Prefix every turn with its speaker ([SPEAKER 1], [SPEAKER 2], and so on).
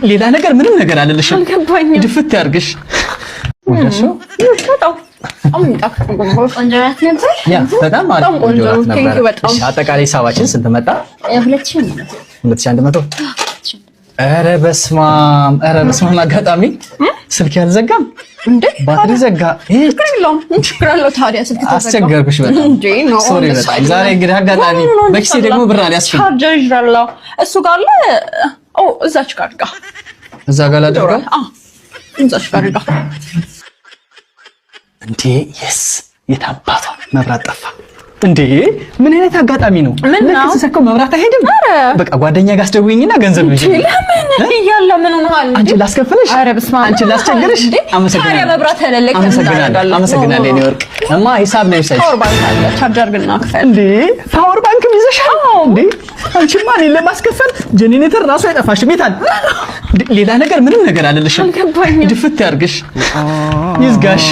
[SPEAKER 1] ሌላ ነገር ምንም ነገር አለልሽም። ድፍት ያርግሽ ወደሱ ያ በጣም አሪፍ ቆንጆ ነበር። እሺ አጠቃላይ ሂሳባችን ስንት መጣ? 2100 ኧረ በስመ አብ አጋጣሚ ስልክ ያልዘጋም እንዴ? ባትሪ ዘጋ።
[SPEAKER 2] ችግርለው ታዲያ ስልክ ተዘጋ።
[SPEAKER 1] አስቸገርኩሽ በጣም ሶሪ። በጣም ዛሬ እንግዲህ አጋጣሚ በኪሴ ደግሞ ብር አልያዝኩም።
[SPEAKER 2] ቻርጀር ይዣለሁ። እሱ ጋር አለ። እዛች ጋር
[SPEAKER 1] እዛ ጋር ላድርገው።
[SPEAKER 2] እዛች ጋር
[SPEAKER 1] እንዴ የስ የታባቷ መብራት ጠፋ እንዴ! ምን አይነት አጋጣሚ ነው? ለከሰከው መብራት አይሄድም። በቃ ጓደኛ ጋር አስደውይኝና ገንዘብ ልጅ
[SPEAKER 2] ለምን ይያለ ምን ሆነሃል?
[SPEAKER 1] አንቺ ላስከፍልሽ?
[SPEAKER 2] አረ በስመ አብ!
[SPEAKER 1] አንቺ ላስቸግርሽ?
[SPEAKER 2] አመሰግናለሁ። መብራት ያለለክ
[SPEAKER 1] አመሰግናለሁ። የኔ ወርቅ እማ ሂሳብ ነው ይሰጥ።
[SPEAKER 2] ፓወር ባንክ አለ ቻርጀር ግን አክፈል
[SPEAKER 1] እንዴ! ፓወር ባንክ ይዘሻል እንዴ? አንቺማ እኔን ለማስከፈል ጄኔሬተር ራሱ አይጠፋሽም። ይታል ሌላ ነገር ምንም ነገር አለልሽም። ድፍት ያርግሽ ይዝጋሽ።